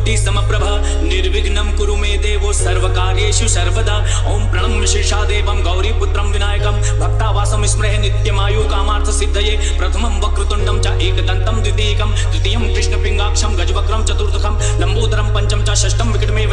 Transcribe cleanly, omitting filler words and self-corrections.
कोटि समप्रभ निर्विघ्नं कुरु मे देवो सर्वकार्येषु सर्वदा। ओम प्रणम्य शीर्षा देवं गौरीपुत्रं विनायकं भक्तावासं स्मरेः नित्यमायु कामार्थ सिद्धये। प्रथमं वक्रतुण्डं च एकदन्तं द्वितीयं तृतीयं कृष्णपिङ्गाक्षं गजवक्त्रं चतुर्थकं लम्बोदरं पंचम च षष्ठं विकटमे